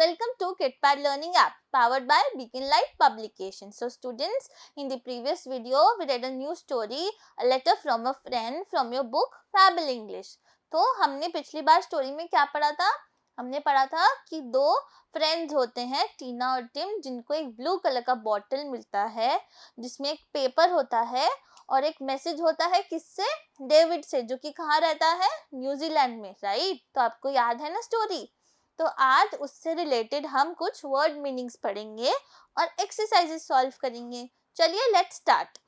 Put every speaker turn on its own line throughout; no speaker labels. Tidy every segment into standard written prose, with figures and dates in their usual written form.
Welcome to KitPad Learning app powered by Beacon Light Publication. So students, in the previous video we read a new story, a letter from a friend from your book Fable English. तो हमने पिछली बार story में क्या पढ़ा था? हमने पढ़ा था कि दो फ्रेंड्स होते हैं, टीना और टिम, जिनको एक ब्लू कलर का बॉटल मिलता है जिसमें एक पेपर होता है और एक मैसेज होता है किससे? डेविड से, जो कि कहाँ रहता है? न्यूजीलैंड में, राइट? तो आपको याद है ना स्टोरी? तो आज उससे रिलेटेड हम कुछ वर्ड मीनिंग्स पढ़ेंगे और एक्सरसाइजेस सॉल्व करेंगे. चलिए लेट्स स्टार्ट.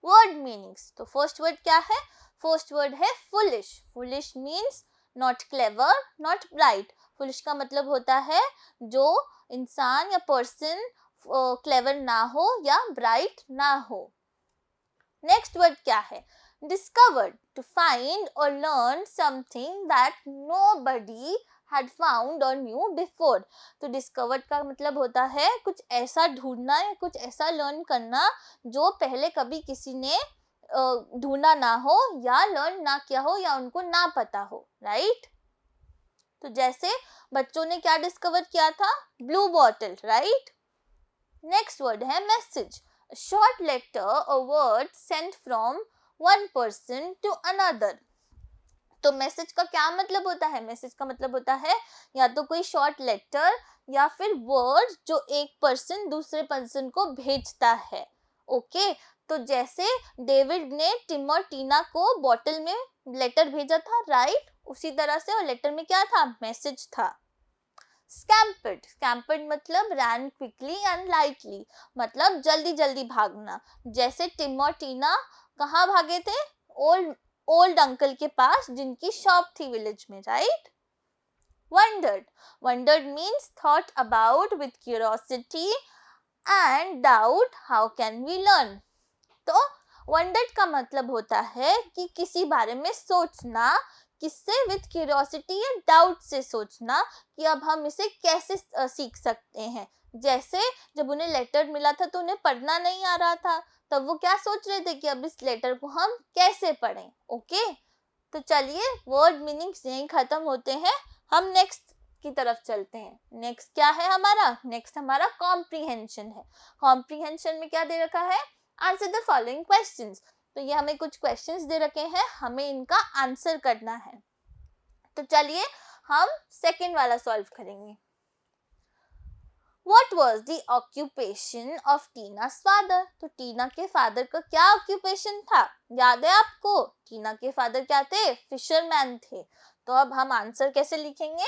Word meanings. तो फर्स्ट वर्ड क्या है? फर्स्ट वर्ड है foolish. Foolish means not clever, not bright. Foolish का मतलब होता है जो इंसान या पर्सन क्लेवर ना हो या ब्राइट ना हो. नेक्स्ट वर्ड क्या है? Discovered, to find or learn something that nobody had found or knew before. तो discovered का मतलब होता है कुछ ऐसा ढूंढना या कुछ ऐसा लर्न करना जो पहले कभी किसी ने ढूंढा ना हो या लर्न ना किया हो या उनको ना पता हो, राइट? तो जैसे बच्चों ने क्या डिस्कवर किया था? Blue bottle, right? Next word है मैसेज. शॉर्ट लेटर और word Saint from one person to another. तो मैसेज का क्या मतलब होता है? मैसेज का मतलब होता है या तो कोई शॉर्ट लेटर या फिर वर्ड जो एक पर्सन दूसरे पर्सन को भेजता है. ओके, तो जैसे डेविड ने टिम और टीना को बॉटल में लेटर भेजा था, राइट? उसी तरह से और लेटर में क्या था? मैसेज था. Scampered. Scampered मतलब ran quickly and lightly, मतलब जल्दी जल्दी भागना. जैसे टिम और टीना कहाँ भागे थे? ओल्ड अंकल के पास जिनकी शॉप थी विलेज में, right? Wondered. Wondered means thought about with curiosity and doubt how can we learn. तो wondered का मतलब होता है कि किसी बारे में सोचना, किससे? विथ क्यूरियोसिटी या डाउट से सोचना कि अब हम इसे कैसे सीख सकते हैं. जैसे जब उन्हें लेटर मिला था तो उन्हें पढ़ना नहीं आ रहा था, तब वो क्या सोच रहे थे कि अब इस लेटर को हम कैसे पढ़ें. ओके, तो चलिए वर्ड मीनिंग्स यहीं खत्म होते हैं. हम नेक्स्ट की तरफ चलते हैं. नेक्स्ट क्या है हमारा? नेक्स्ट हमारा कॉम्प्रीहेंशन है. कॉम्प्रीहेंशन में क्या दे रखा है? Answer the following questions. तो ये हमें कुछ क्वेश्चंस दे रखे हैं, हमें इनका आंसर करना है. तो चलिए हम सेकंड वाला सॉल्व करेंगे. What was the occupation of Tina's father? तो टीना के फादर का क्या ऑक्यूपेशन था? याद है आपको? टीना के फादर क्या थे? फिशरमैन थे. तो अब हम आंसर कैसे लिखेंगे?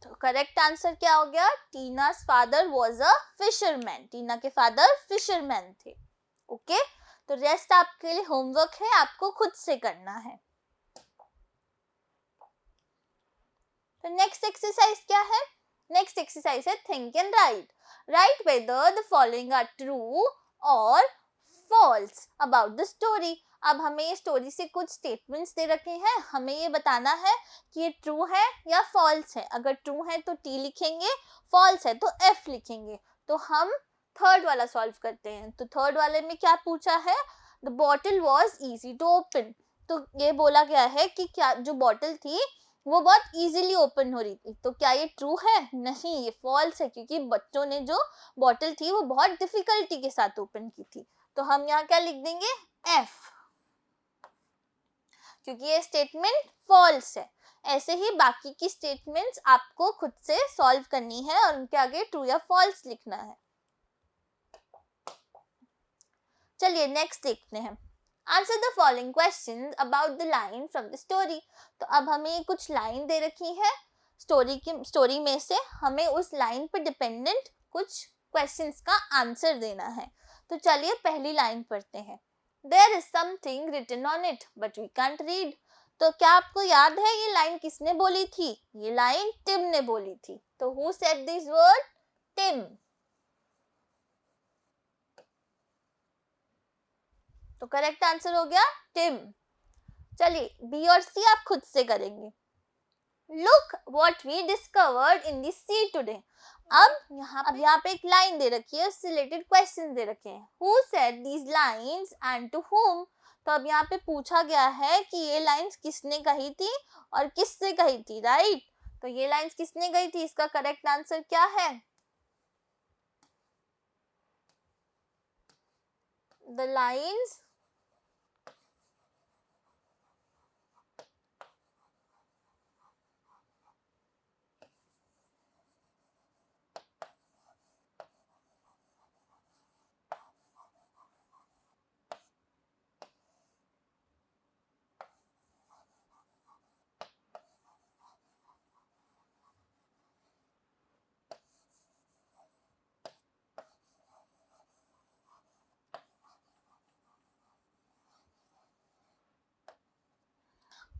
तो करेक्ट आंसर क्या हो गया? टीना's फादर वाज अ फिशरमैन. टीना के फादर फिशरमैन थे. ओके, तो रेस्ट आपके लिए होमवर्क है, आपको खुद से करना है. तो नेक्स्ट एक्सरसाइज क्या है? नेक्स्ट एक्सरसाइज है think and write. Write whether the following are true और फॉल्स अबाउट द स्टोरी. अब हमें ये स्टोरी से कुछ स्टेटमेंट्स दे रखे हैं, हमें ये बताना है कि ये ट्रू है या फॉल्स है. अगर ट्रू है तो टी लिखेंगे, फॉल्स है तो एफ लिखेंगे. तो हम थर्ड वाला सॉल्व करते हैं. तो थर्ड वाले में क्या पूछा है? The bottle was easy to open. तो ये बोला गया है कि क्या जो बॉटल थी वो बहुत इजीली ओपन हो रही थी. तो क्या ये ट्रू है? नहीं, ये फॉल्स है, क्योंकि बच्चों ने जो बॉटल थी वो बहुत डिफिकल्टी के साथ ओपन की थी. तो हम यहाँ क्या लिख देंगे? एफ, क्योंकि ये स्टेटमेंट फॉल्स है. ऐसे ही बाकी की स्टेटमेंट्स आपको खुद से सॉल्व करनी है और उनके आगे ट्रू या फॉल्स लिखना है. चलिए नेक्स्ट देखते हैं. Answer the following questions about the line from the story. तो अब हमें कुछ लाइन दे रखी है स्टोरी में से हमें उस लाइन पर डिपेंडेंट कुछ क्वेश्चंस का आंसर देना है. तो चलिए पहली लाइन पढ़ते हैं. There is something written on it, but we can't read. तो क्या आपको याद है ये लाइन किसने बोली थी? ये लाइन टिम ने बोली थी। तो who said this word? Tim. तो करेक्ट आंसर हो गया टिम। चलिए बी और सी आप खुद से करेंगे। Look what we discovered in the sea today. अब यहाँ पे एक लाइन दे रखी है, उससे रिलेटेड क्वेश्चन दे रखे हैं. Who said these lines and to whom? तो अब यहाँ पे पूछा गया है कि ये लाइंस किसने कही थी और किससे कही थी, राइट? तो ये लाइंस किसने कही थी, इसका करेक्ट आंसर क्या है? The lines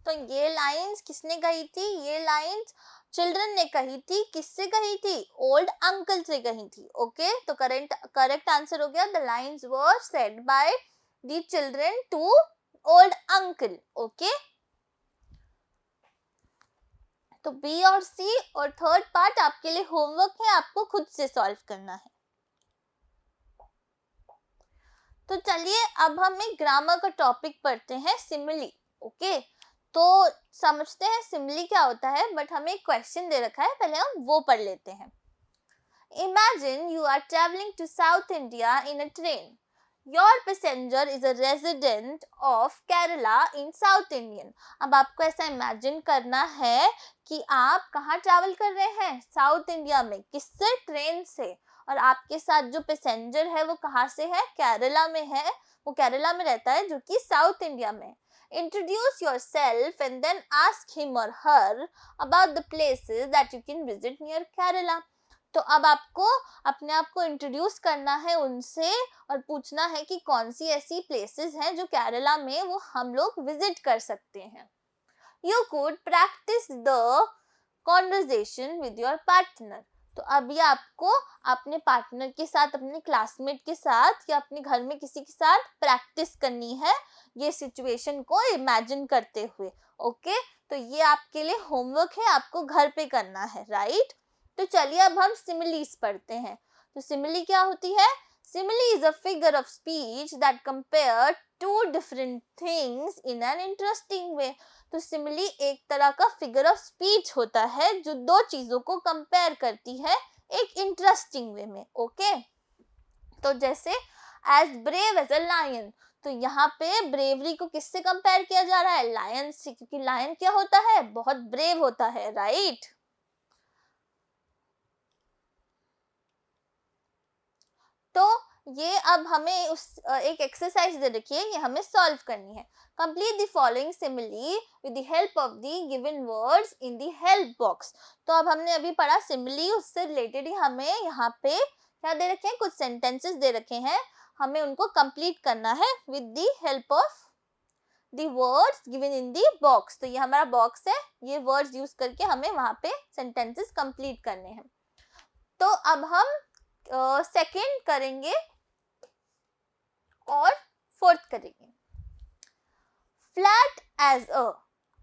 तो ये लाइंस किसने कही थी? ये लाइंस चिल्ड्रन ने कही थी. किससे कही थी? ओल्ड अंकल से कही थी. ओके, तो करेक्ट आंसर हो गया the lines were said by the children to old uncle. Okay, तो बी और सी और थर्ड पार्ट आपके लिए होमवर्क है, आपको खुद से सॉल्व करना है. तो चलिए अब हम एक ग्रामर का टॉपिक पढ़ते हैं, सिमिली. ओके, तो समझते हैं सिमिली क्या होता है, बट हमें एक क्वेश्चन दे रखा है, पहले हम वो पढ़ लेते हैं. Imagine you are traveling to South India in a train. Your passenger is a resident of Kerala in South Indian. अब आपको ऐसा इमेजिन करना है कि आप कहाँ ट्रैवल कर रहे हैं? साउथ इंडिया में. किससे? ट्रेन से. और आपके साथ जो पैसेंजर है वो कहाँ से है? केरला में है. वो केरला में रहता है जो कि साउथ इंडिया में. Introduce yourself and then ask him or her about the places that you can visit near Kerala. तो अब आपको अपने आप को इंट्रोड्यूस करना है उनसे और पूछना है कि कौन सी ऐसी प्लेसेस हैं जो केरला में वो हम लोग विजिट कर सकते हैं. You could practice the conversation with your partner. तो अभी आपको अपने पार्टनर के साथ, अपने क्लासमेट के साथ या अपने घर में किसी के साथ प्रैक्टिस करनी है ये सिचुएशन को इमेजिन करते हुए. ओके, तो ये आपके लिए होमवर्क है, आपको घर पे करना है, राइट? तो चलिए अब हम सिमिलीज पढ़ते हैं. तो सिमिली क्या होती है? Simile is a figure of speech that compare two different things in an interesting way. तो सिमिली एक तरह का फिगर ऑफ स्पीच होता है जो दो चीजों को कंपेयर करती है एक इंटरेस्टिंग वे में. ओके, तो जैसे as brave as a lion, तो यहाँ पे ब्रेवरी को किससे कंपेयर किया जा रहा है? लायन से, क्योंकि लायन क्या होता है? बहुत ब्रेव होता है, राइट? तो ये अब हमें उस एक एक्सरसाइज दे रखी है, ये हमें सॉल्व करनी है. Complete the following simile with the help of the given words in the help box. तो अब हमने अभी पढ़ा सिमिली, उससे रिलेटेड ही हमें यहाँ पे क्या दे रखे हैं? कुछ सेंटेंसेस दे रखे हैं, हमें उनको कंप्लीट करना है with the help of the words given in the box. तो ये हमारा बॉक्स है, ये वर्ड्स यूज करके हमें वहाँ पे सेंटेंसेस कंप्लीट करने हैं. तो अब हम सेकेंड करेंगे और फोर्थ करेंगे. Flat as a.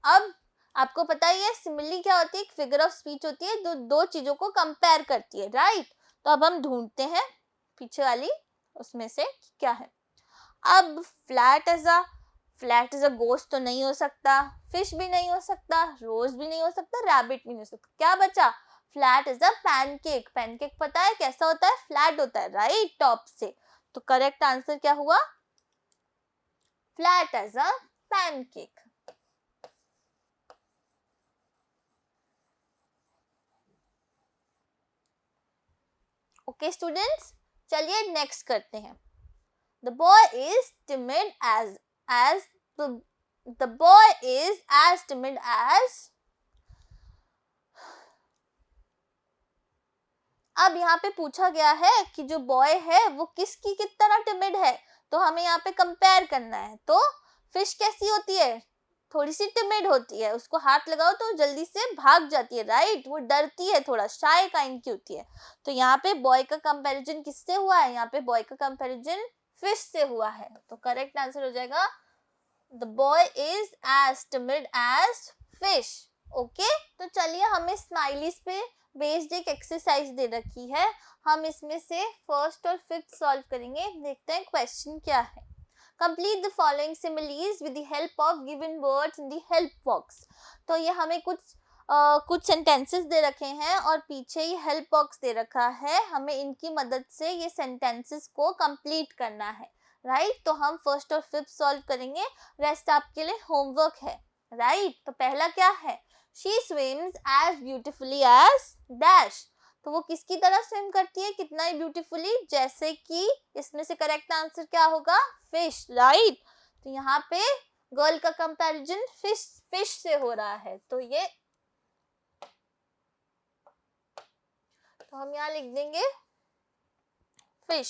अब आपको पता ही है सिमिली क्या होती है? एक फिगर ऑफ स्पीच होती है जो दो चीजों को कंपेयर करती है, राइट? तो अब हम ढूंढते हैं पीछे वाली उसमें से क्या है. अब फ्लैट एज अ गोश्त तो नहीं हो सकता, फिश भी नहीं हो सकता, रोज भी नहीं हो सकता, रैबिट भी नहीं हो सकता. क्या बचा? Flat is a pancake. Pancake पता है कैसा होता है? फ्लैट होता है, राइट? टॉप से. तो करेक्ट आंसर क्या हुआ? Flat as a pancake. Okay students, चलिए नेक्स्ट करते हैं. The boy is timid as the boy is as timid as. अब यहाँ पे पूछा गया है कि जो बॉय है वो किसकी कितना टिमिड है, तो हमें यहाँ पे कंपेयर करना है. तो फिश कैसी होती है? थोड़ी सी टिमिड होती है, उसको हाथ लगाओ तो जल्दी से भाग जाती है, राइट, वो डरती है, थोड़ा शाय काइंड की होती है। तो यहाँ पे बॉय का कंपैरिजन किससे हुआ है, यहाँ पे बॉय का कंपैरिजन फिश से हुआ है। तो करेक्ट आंसर हो जाएगा the boy is as timid as fish. Okay, तो चलिए हमें स्माइलीज पे बेस्ड एक एक्सरसाइज दे रखी है, हम इसमें से फर्स्ट और फिफ्थ सॉल्व करेंगे। देखते हैं क्वेश्चन क्या है। Complete the following similes with the help of given words in the help box। तो ये हमें कुछ सेंटेंसेस दे रखे हैं और पीछे ही हेल्प बॉक्स दे रखा है, हमें इनकी मदद से ये सेंटेंसेस को कंप्लीट करना है, राइट। तो हम फर्स्ट और फिफ्थ सॉल्व करेंगे, रेस्ट आपके लिए होमवर्क है, राइट। तो पहला क्या है, she swims as beautifully as dash. तो वो किसकी तरह स्विम करती है, कितना ही ब्यूटीफुली, जैसे कि इसमें से करेक्ट आंसर क्या होगा, फिश, राइट। तो यहाँ पे गर्ल का कंपैरिजन फिश से हो रहा है, तो ये तो हम यहाँ लिख देंगे fish.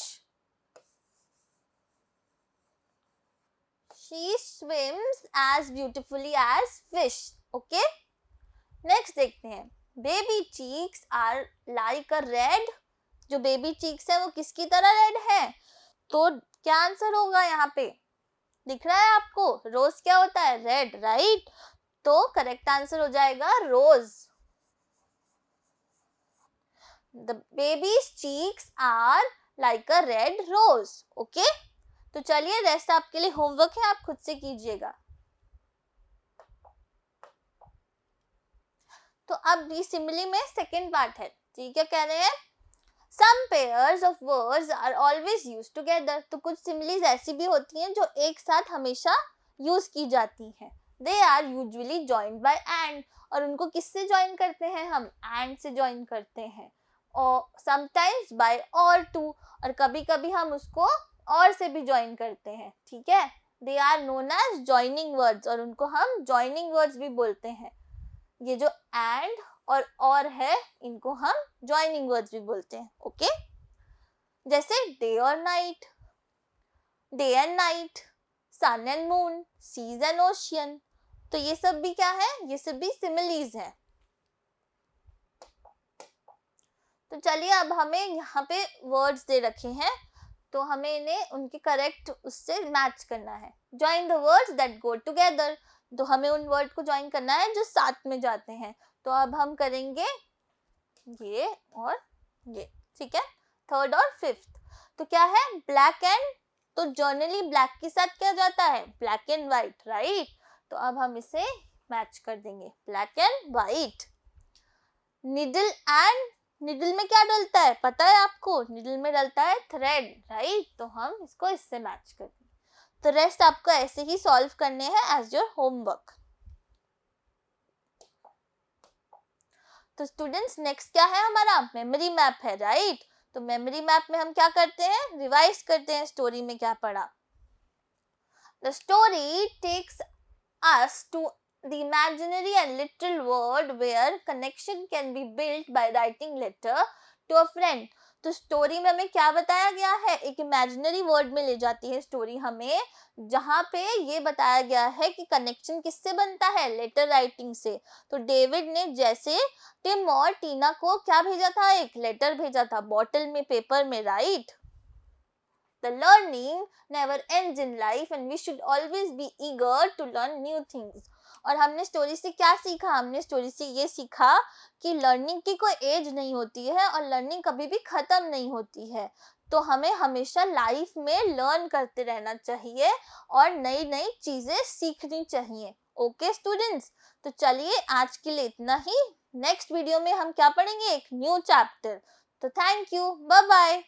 She swims as beautifully as fish. Okay, next देखते हैं, baby cheeks are like a red. जो बेबी चीक्स है वो किसकी तरह रेड है, तो क्या आंसर होगा, यहाँ पे दिख रहा है आपको, रोज क्या होता है, रेड, राइट। तो करेक्ट आंसर हो जाएगा rose. The babies cheeks are like a red rose. Okay, तो चलिए रेस्ट आपके लिए होमवर्क है, आप खुद से कीजिएगा। तो अब ये सिमिली में सेकेंड पार्ट है, ठीक है, कह रहे हैं Some pairs of words are always used together। तो कुछ सिमिलीज ऐसी भी होती हैं जो एक साथ हमेशा यूज की जाती हैं। They are usually joined by and। और उनको किससे ज्वाइन करते हैं हम, and से ज्वाइन करते हैं, और sometimes by or to। और कभी कभी हम उसको और से भी ज्वाइन करते हैं, ठीक है। They are known as joining words। और उनको हम joining words भी बोलते हैं। ये जो and और है, इनको हम ज्वाइनिंग वर्ड्स भी बोलते हैं। ओके, जैसे डे और night, day and night, sun and moon, seas and ocean. तो ये सब भी क्या है, ये सब भी सिमिलीज है। तो चलिए अब हमें यहाँ पे वर्ड्स दे रखे हैं, तो हमें इन्हें उनके करेक्ट उससे मैच करना है। Join the words that go together. तो हमें उन वर्ड को ज्वाइन करना है जो साथ में जाते हैं। तो अब हम करेंगे ये और ये, ठीक है, थर्ड और फिफ्थ। तो क्या है, ब्लैक एंड, तो जर्नली ब्लैक के साथ क्या जाता है, ब्लैक एंड व्हाइट, राइट। तो अब हम इसे मैच कर देंगे, black and white. Needle and, needle में क्या डलता है पता है आपको, निडल में डलता है थ्रेड, राइट। तो हम इसको इससे मैच कर देंगे। तो रेस्ट आपको ऐसे ही सॉल्व करने हैं एज योर होमवर्क। तो स्टूडेंट्स नेक्स्ट क्या है हमारा, मेमोरी मैप है, राइट। तो मेमोरी मैप में हम क्या करते हैं, रिवाइज करते हैं स्टोरी में क्या पढ़ा। The story takes us to the imaginary and literal world where connection can be built by writing letter to a friend। तो स्टोरी में हमें क्या बताया गया है, एक इमेजिनरी वर्ड में ले जाती है स्टोरी हमें, जहाँ पे ये बताया गया है कि कनेक्शन किससे बनता है, लेटर राइटिंग से। तो डेविड ने जैसे टिम और टीना को क्या भेजा था, एक लेटर भेजा था, बॉटल में, पेपर में, right. The learning never ends in life and we should always be eager to learn new things। और हमने स्टोरी से क्या सीखा, हमने स्टोरी से ये सीखा कि लर्निंग की कोई एज नहीं होती है और लर्निंग कभी भी खत्म नहीं होती है। तो हमें हमेशा लाइफ में लर्न करते रहना चाहिए और नई नई चीजें सीखनी चाहिए। ओके स्टूडेंट्स, तो चलिए आज के लिए इतना ही। नेक्स्ट वीडियो में हम क्या पढ़ेंगे, एक न्यू चैप्टर। तो थैंक यू, बाय बाय।